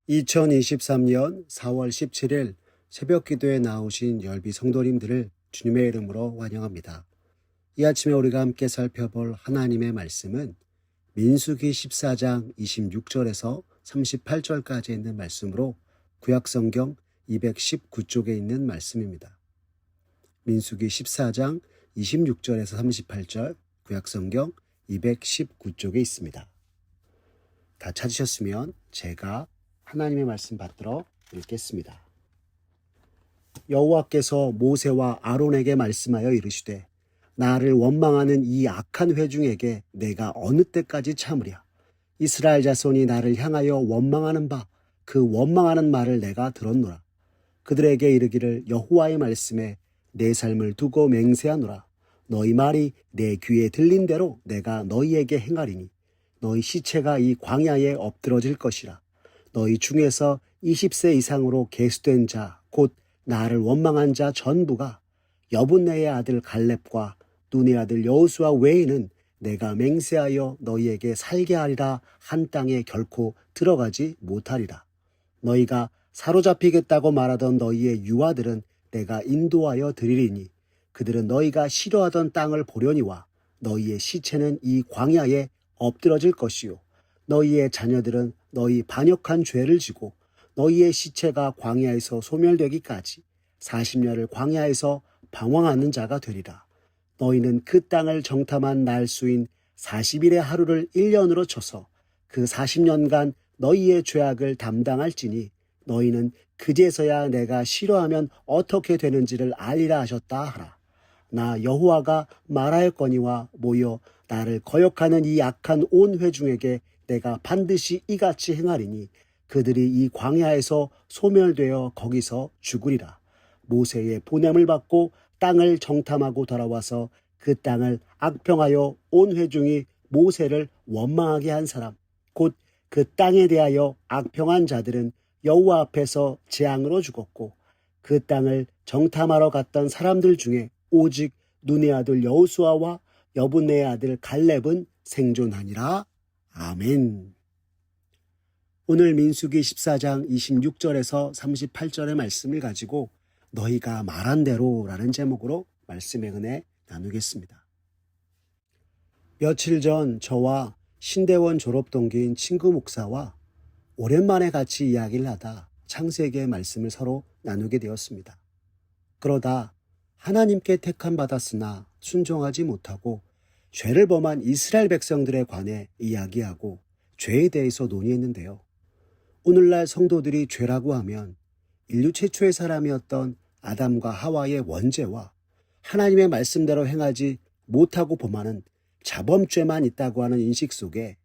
2023년 4월 17일 새벽 기도에 나오신 열비 성도님들을 주님의 이름으로 환영합니다. 이 아침에 우리가 함께 살펴볼 하나님의 말씀은 민수기 14장 26절에서 38절까지 있는 말씀으로 구약성경 219쪽에 있는 말씀입니다. 민수기 14장 26절에서 38절, 구약성경 219쪽에 있습니다. 다 찾으셨으면 제가 하나님의 말씀 받들어 읽겠습니다. 여호와께서 모세와 아론에게 말씀하여 이르시되 나를 원망하는 이 악한 회중에게 내가 어느 때까지 참으랴. 이스라엘 자손이 나를 향하여 원망하는 바 그 원망하는 말을 내가 들었노라. 그들에게 이르기를 여호와의 말씀에 내 삶을 두고 맹세하노라. 너희 말이 내 귀에 들린 대로 내가 너희에게 행하리니 너희 시체가 이 광야에 엎드러질 것이라. 너희 중에서 20세 이상으로 계수된 자 곧 나를 원망한 자 전부가 여분네의 아들 갈렙과 눈의 아들 여호수아 외에는 내가 맹세하여 너희에게 살게 하리라 한 땅에 결코 들어가지 못하리라. 너희가 사로잡히겠다고 말하던 너희의 유아들은 내가 인도하여 드리리니 그들은 너희가 싫어하던 땅을 보려니와 너희의 시체는 이 광야에 엎드러질 것이요 너희의 자녀들은 너희 반역한 죄를 지고 너희의 시체가 광야에서 소멸되기까지 40년을 광야에서 방황하는 자가 되리라. 너희는 그 땅을 정탐한 날수인 40일의 하루를 1년으로 쳐서 그 40년간 너희의 죄악을 담당할지니 너희는 그제서야 내가 싫어하면 어떻게 되는지를 알리라 하셨다 하라. 나 여호와가 말하였거니와 모여 나를 거역하는 이 악한 온 회중에게 내가 반드시 이같이 행하리니 그들이 이 광야에서 소멸되어 거기서 죽으리라. 모세의 보냄을 받고 땅을 정탐하고 돌아와서 그 땅을 악평하여 온 회중이 모세를 원망하게 한 사람 곧 그 땅에 대하여 악평한 자들은 여호와 앞에서 재앙으로 죽었고 그 땅을 정탐하러 갔던 사람들 중에 오직 눈의 아들 여호수아와 여분네의 아들 갈렙은 생존하니라. 아멘. 오늘 민수기 14장 26절에서 38절의 말씀을 가지고 너희가 말한 대로라는 제목으로 말씀의 은혜 나누겠습니다. 며칠 전 저와 신대원 졸업 동기인 친구 목사와 오랜만에 같이 이야기를 하다 창세기의 말씀을 서로 나누게 되었습니다. 그러다 하나님께 택함받았으나 순종하지 못하고 죄를 범한 이스라엘 백성들에 관해 이야기하고 죄에 대해서 논의했는데요. 오늘날 성도들이 죄라고 하면 인류 최초의 사람이었던 아담과 하와의 원죄와 하나님의 말씀대로 행하지 못하고 범하는 자범죄만 있다고 하는 인식 속에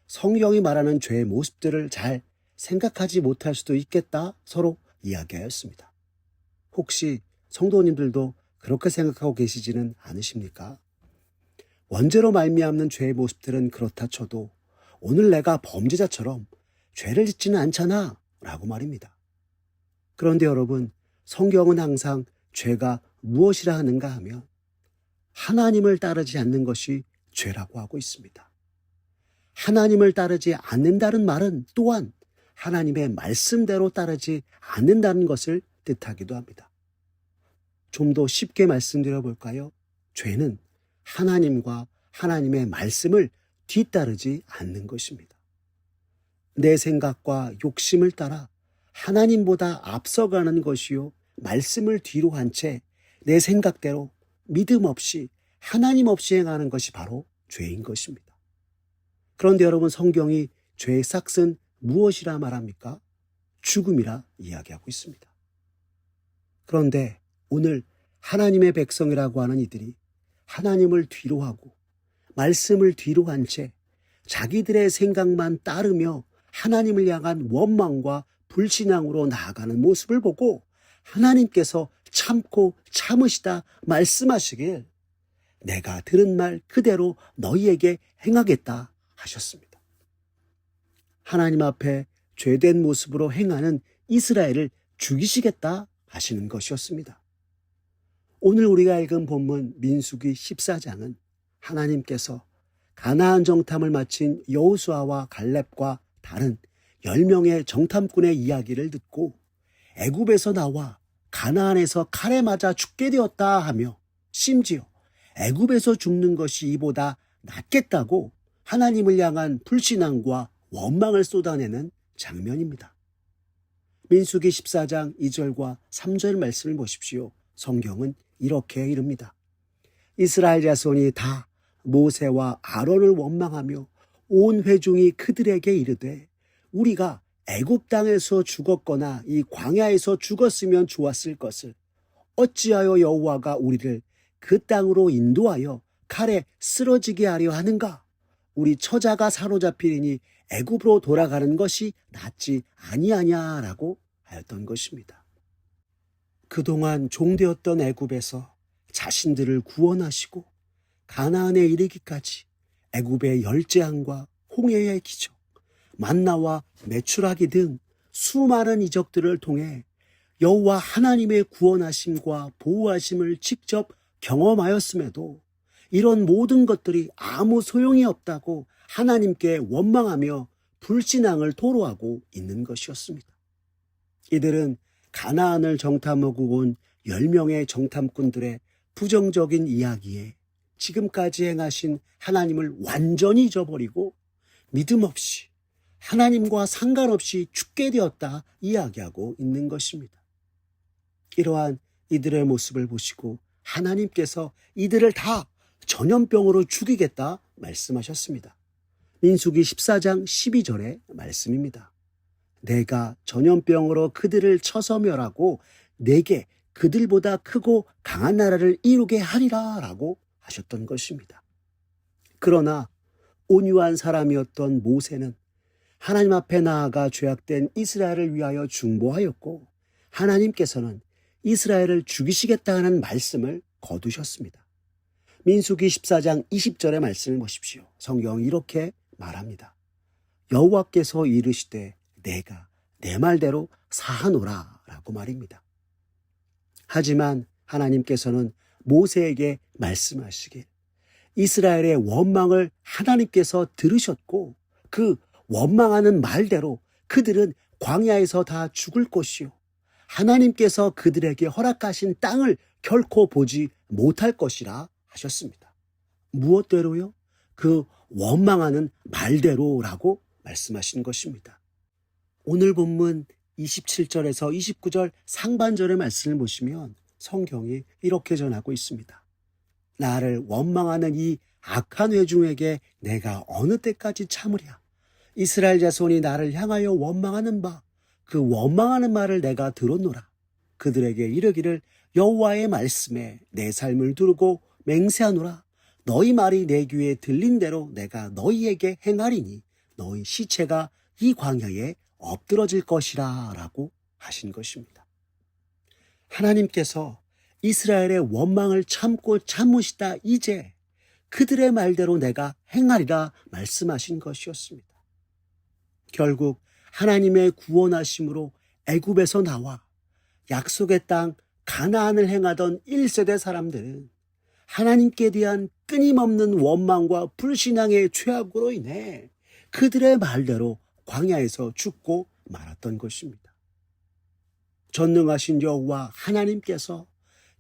성경이 말하는 죄의 모습들을 잘 생각하지 못할 수도 있겠다 서로 이야기하였습니다. 혹시 성도님들도 그렇게 생각하고 계시지는 않으십니까? 원죄로 말미암는 죄의 모습들은 그렇다 쳐도 오늘 내가 범죄자처럼 죄를 짓지는 않잖아 라고 말입니다. 그런데 여러분, 성경은 항상 죄가 무엇이라 하는가 하면 하나님을 따르지 않는 것이 죄라고 하고 있습니다. 하나님을 따르지 않는다는 말은 또한 하나님의 말씀대로 따르지 않는다는 것을 뜻하기도 합니다. 좀 더 쉽게 말씀드려 볼까요? 죄는 하나님과 하나님의 말씀을 뒤따르지 않는 것입니다. 내 생각과 욕심을 따라 하나님보다 앞서가는 것이요 말씀을 뒤로 한 채 내 생각대로 믿음 없이 하나님 없이 행하는 것이 바로 죄인 것입니다. 그런데 여러분, 성경이 죄의 싹은 무엇이라 말합니까? 죽음이라 이야기하고 있습니다. 그런데 오늘 하나님의 백성이라고 하는 이들이 하나님을 뒤로 하고 말씀을 뒤로 한 채 자기들의 생각만 따르며 하나님을 향한 원망과 불신앙으로 나아가는 모습을 보고 하나님께서 참고 참으시다 말씀하시길 내가 들은 말 그대로 너희에게 행하겠다 하셨습니다. 하나님 앞에 죄된 모습으로 행하는 이스라엘을 죽이시겠다 하시는 것이었습니다. 오늘 우리가 읽은 본문 민수기 14장은 하나님께서 가나안 정탐을 마친 여호수아와 갈렙과 다른 10명의 정탐꾼의 이야기를 듣고 애굽에서 나와 가나안에서 칼에 맞아 죽게 되었다 하며 심지어 애굽에서 죽는 것이 이보다 낫겠다고 하나님을 향한 불신앙과 원망을 쏟아내는 장면입니다. 민수기 14장 2절과 3절 말씀을 보십시오. 성경은 이렇게 이릅니다. 이스라엘 자손이 다 모세와 아론을 원망하며 온 회중이 그들에게 이르되 우리가 애굽 땅에서 죽었거나 이 광야에서 죽었으면 좋았을 것을 어찌하여 여호와가 우리를 그 땅으로 인도하여 칼에 쓰러지게 하려 하는가? 우리 처자가 사로잡히리니 애굽으로 돌아가는 것이 낫지 아니하냐라고 하였던 것입니다. 그동안 종되었던 애굽에서 자신들을 구원하시고 가나안에 이르기까지 애굽의 열재앙과 홍해의 기적, 만나와 메추라기 등 수많은 이적들을 통해 여호와 하나님의 구원하심과 보호하심을 직접 경험하였음에도 이런 모든 것들이 아무 소용이 없다고 하나님께 원망하며 불신앙을 토로하고 있는 것이었습니다. 이들은 가나안을 정탐하고 온 10명의 정탐꾼들의 부정적인 이야기에 지금까지 행하신 하나님을 완전히 잊어버리고 믿음 없이 하나님과 상관없이 죽게 되었다 이야기하고 있는 것입니다. 이러한 이들의 모습을 보시고 하나님께서 이들을 다 전염병으로 죽이겠다 말씀하셨습니다. 민수기 14장 12절의 말씀입니다. 내가 전염병으로 그들을 쳐서 멸하고 내게 그들보다 크고 강한 나라를 이루게 하리라 라고 하셨던 것입니다. 그러나 온유한 사람이었던 모세는 하나님 앞에 나아가 죄악된 이스라엘을 위하여 중보하였고 하나님께서는 이스라엘을 죽이시겠다는 말씀을 거두셨습니다. 민수기 14장 20절의 말씀을 보십시오. 성경이 이렇게 말합니다. 여호와께서 이르시되 내가 내 말대로 사하노라 라고 말입니다. 하지만 하나님께서는 모세에게 말씀하시길 이스라엘의 원망을 하나님께서 들으셨고 그 원망하는 말대로 그들은 광야에서 다 죽을 것이요 하나님께서 그들에게 허락하신 땅을 결코 보지 못할 것이라 하셨습니다. 무엇대로요? 그 원망하는 말대로라고 말씀하신 것입니다. 오늘 본문 27절에서 29절 상반절의 말씀을 보시면 성경이 이렇게 전하고 있습니다. 나를 원망하는 이 악한 회중에게 내가 어느 때까지 참으랴? 이스라엘 자손이 나를 향하여 원망하는 바 그 원망하는 말을 내가 들었노라. 그들에게 이르기를 여호와의 말씀에 내 삶을 두르고 맹세하노라. 너희 말이 내 귀에 들린 대로 내가 너희에게 행하리니 너희 시체가 이 광야에 엎드러질 것이라 라고 하신 것입니다. 하나님께서 이스라엘의 원망을 참고 참으시다 이제 그들의 말대로 내가 행하리라 말씀하신 것이었습니다. 결국 하나님의 구원하심으로 애굽에서 나와 약속의 땅 가나안을 행하던 1세대 사람들은 하나님께 대한 끊임없는 원망과 불신앙의 죄악으로 인해 그들의 말대로 광야에서 죽고 말았던 것입니다. 전능하신 여호와 하나님께서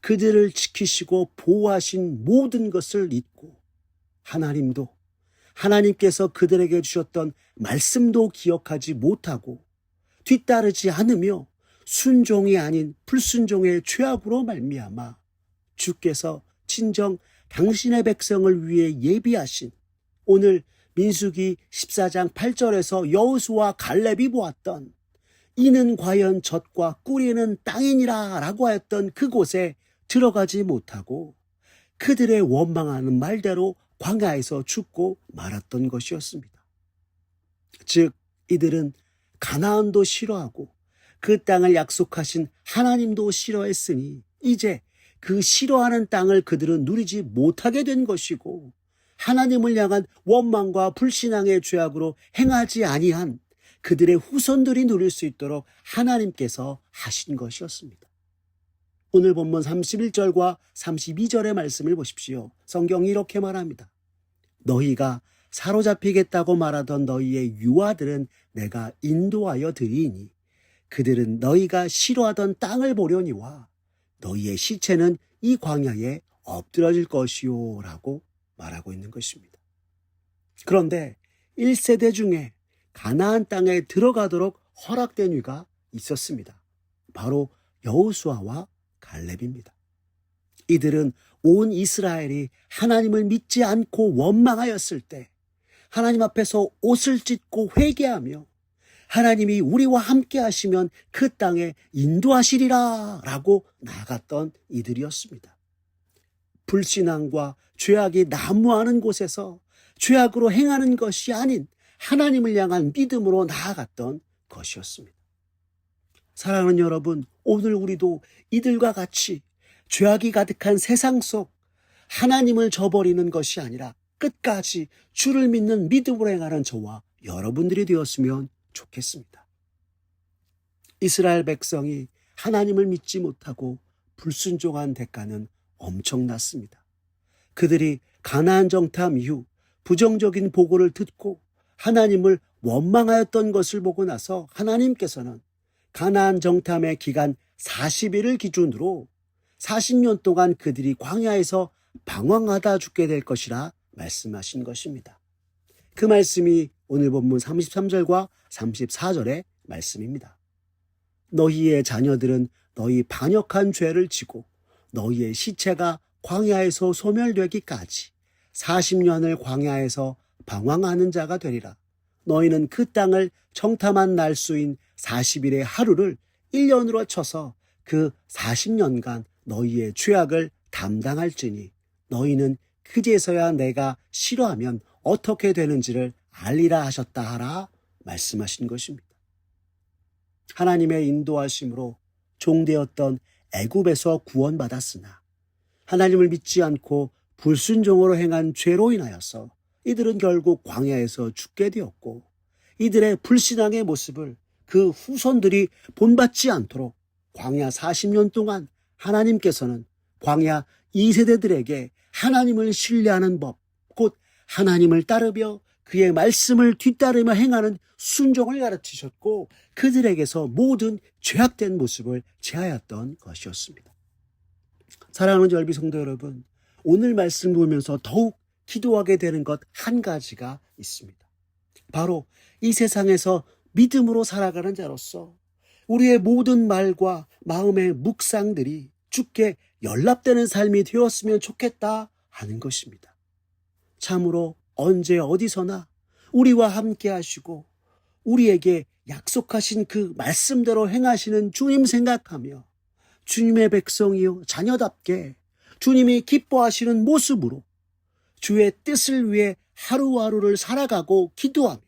그들을 지키시고 보호하신 모든 것을 잊고 하나님도 하나님께서 그들에게 주셨던 말씀도 기억하지 못하고 뒤따르지 않으며 순종이 아닌 불순종의 죄악으로 말미암아 주께서 친정 당신의 백성을 위해 예비하신 오늘 민수기 14장 8절에서 여호수아 갈렙이 보았던 이는 과연 젖과 꿀이는 땅이니라 라고 하였던 그곳에 들어가지 못하고 그들의 원망하는 말대로 광야에서 죽고 말았던 것이었습니다. 즉 이들은 가나안도 싫어하고 그 땅을 약속하신 하나님도 싫어했으니 이제 그 싫어하는 땅을 그들은 누리지 못하게 된 것이고 하나님을 향한 원망과 불신앙의 죄악으로 행하지 아니한 그들의 후손들이 누릴 수 있도록 하나님께서 하신 것이었습니다. 오늘 본문 31절과 32절의 말씀을 보십시오. 성경이 이렇게 말합니다. 너희가 사로잡히겠다고 말하던 너희의 유아들은 내가 인도하여 드리니 그들은 너희가 싫어하던 땅을 보려니와 너희의 시체는 이 광야에 엎드러질 것이요 라고 말하고 있는 것입니다. 그런데 1세대 중에 가나안 땅에 들어가도록 허락된 이가 있었습니다. 바로 여호수아와 갈렙입니다. 이들은 온 이스라엘이 하나님을 믿지 않고 원망하였을 때 하나님 앞에서 옷을 찢고 회개하며 하나님이 우리와 함께 하시면 그 땅에 인도하시리라 라고 나아갔던 이들이었습니다. 불신앙과 죄악이 난무하는 곳에서 죄악으로 행하는 것이 아닌 하나님을 향한 믿음으로 나아갔던 것이었습니다. 사랑하는 여러분, 오늘 우리도 이들과 같이 죄악이 가득한 세상 속 하나님을 저버리는 것이 아니라 끝까지 주를 믿는 믿음으로 행하는 저와 여러분들이 되었으면 좋겠습니다. 이스라엘 백성이 하나님을 믿지 못하고 불순종한 대가는 엄청났습니다. 그들이 가나안 정탐 이후 부정적인 보고를 듣고 하나님을 원망하였던 것을 보고 나서 하나님께서는 가나안 정탐의 기간 40일을 기준으로 40년 동안 그들이 광야에서 방황하다 죽게 될 것이라 말씀하신 것입니다. 그 말씀이 오늘 본문 33절과 34절의 말씀입니다. 너희의 자녀들은 너희 반역한 죄를 지고 너희의 시체가 광야에서 소멸되기까지 40년을 광야에서 방황하는 자가 되리라. 너희는 그 땅을 정탐한 날수인 40일의 하루를 1년으로 쳐서 그 40년간 너희의 죄악을 담당할지니 너희는 그제서야 내가 싫어하면 어떻게 되는지를 알리라 하셨다 하라 말씀하신 것입니다. 하나님의 인도하심으로 종되었던 애굽에서 구원받았으나 하나님을 믿지 않고 불순종으로 행한 죄로 인하여서 이들은 결국 광야에서 죽게 되었고 이들의 불신앙의 모습을 그 후손들이 본받지 않도록 광야 40년 동안 하나님께서는 광야 2세대들에게 하나님을 신뢰하는 법, 곧 하나님을 따르며 그의 말씀을 뒤따르며 행하는 순종을 가르치셨고 그들에게서 모든 죄악된 모습을 제하였던 것이었습니다. 사랑하는 열비 성도 여러분, 오늘 말씀 보면서 더욱 기도하게 되는 것 한 가지가 있습니다. 바로 이 세상에서 믿음으로 살아가는 자로서 우리의 모든 말과 마음의 묵상들이 주께 연락되는 삶이 되었으면 좋겠다 하는 것입니다. 참으로 언제 어디서나 우리와 함께 하시고 우리에게 약속하신 그 말씀대로 행하시는 주님 생각하며 주님의 백성이요 자녀답게 주님이 기뻐하시는 모습으로 주의 뜻을 위해 하루하루를 살아가고 기도하며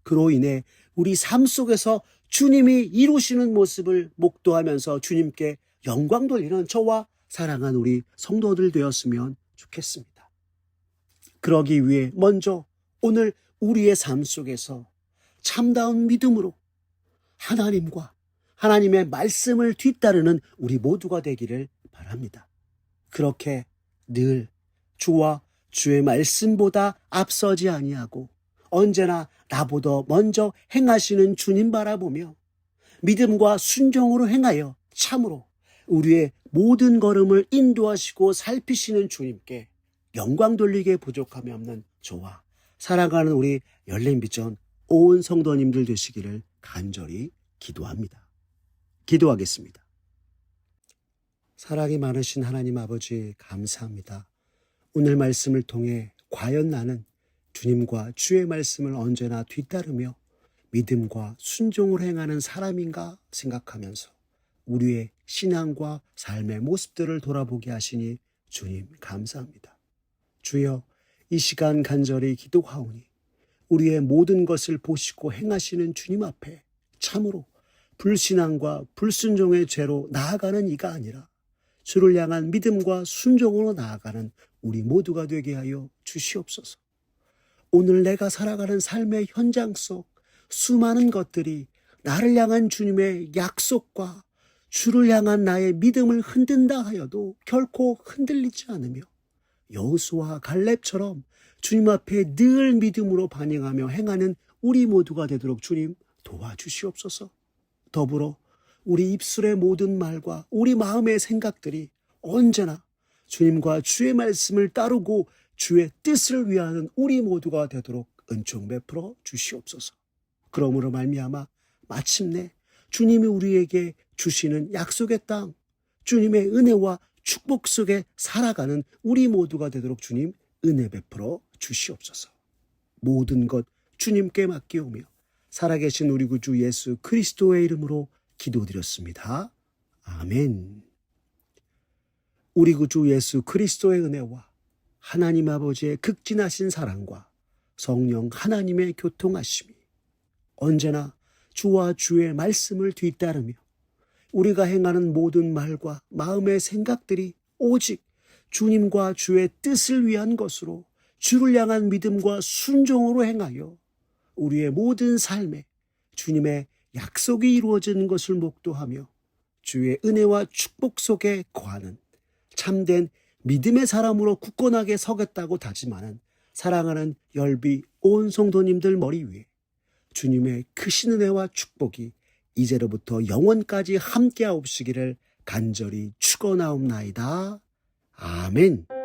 그로 인해 우리 삶 속에서 주님이 이루시는 모습을 목도하면서 주님께 영광 돌리는 저와 사랑한 우리 성도들 되었으면 좋겠습니다. 그러기 위해 먼저 오늘 우리의 삶 속에서 참다운 믿음으로 하나님과 하나님의 말씀을 뒤따르는 우리 모두가 되기를 바랍니다. 그렇게 늘 주와 주의 말씀보다 앞서지 아니하고 언제나 나보다 먼저 행하시는 주님 바라보며 믿음과 순종으로 행하여 참으로 우리의 모든 걸음을 인도하시고 살피시는 주님께 영광 돌리게 부족함이 없는 저와 살아가는 우리 열린비전 온 성도님들 되시기를 간절히 기도합니다. 기도하겠습니다. 사랑이 많으신 하나님 아버지 감사합니다. 오늘 말씀을 통해 과연 나는 주님과 주의 말씀을 언제나 뒤따르며 믿음과 순종을 행하는 사람인가 생각하면서 우리의 신앙과 삶의 모습들을 돌아보게 하시니 주님 감사합니다. 주여 이 시간 간절히 기도하오니 우리의 모든 것을 보시고 행하시는 주님 앞에 참으로 불신앙과 불순종의 죄로 나아가는 이가 아니라 주를 향한 믿음과 순종으로 나아가는 우리 모두가 되게 하여 주시옵소서. 오늘 내가 살아가는 삶의 현장 속 수많은 것들이 나를 향한 주님의 약속과 주를 향한 나의 믿음을 흔든다 하여도 결코 흔들리지 않으며 여호수아와 갈렙처럼 주님 앞에 늘 믿음으로 반응하며 행하는 우리 모두가 되도록 주님 도와주시옵소서. 더불어 우리 입술의 모든 말과 우리 마음의 생각들이 언제나 주님과 주의 말씀을 따르고 주의 뜻을 위하는 우리 모두가 되도록 은총 베풀어 주시옵소서. 그러므로 말미암아 마침내 주님이 우리에게 주시는 약속의 땅, 주님의 은혜와 축복 속에 살아가는 우리 모두가 되도록 주님 은혜 베풀어 주시옵소서. 모든 것 주님께 맡기오며 살아계신 우리 구주 예수 그리스도의 이름으로 기도드렸습니다. 아멘. 우리 구주 예수 그리스도의 은혜와 하나님 아버지의 극진하신 사랑과 성령 하나님의 교통하심이 언제나 주와 주의 말씀을 뒤따르며 우리가 행하는 모든 말과 마음의 생각들이 오직 주님과 주의 뜻을 위한 것으로 주를 향한 믿음과 순종으로 행하여 우리의 모든 삶에 주님의 약속이 이루어지는 것을 목도하며 주의 은혜와 축복 속에 거하는 참된 믿음의 사람으로 굳건하게 서겠다고 다짐하는 사랑하는 열비 온 성도님들 머리 위에 주님의 크신 은혜와 축복이 이제로부터 영원까지 함께하옵시기를 간절히 축원하옵나이다. 아멘.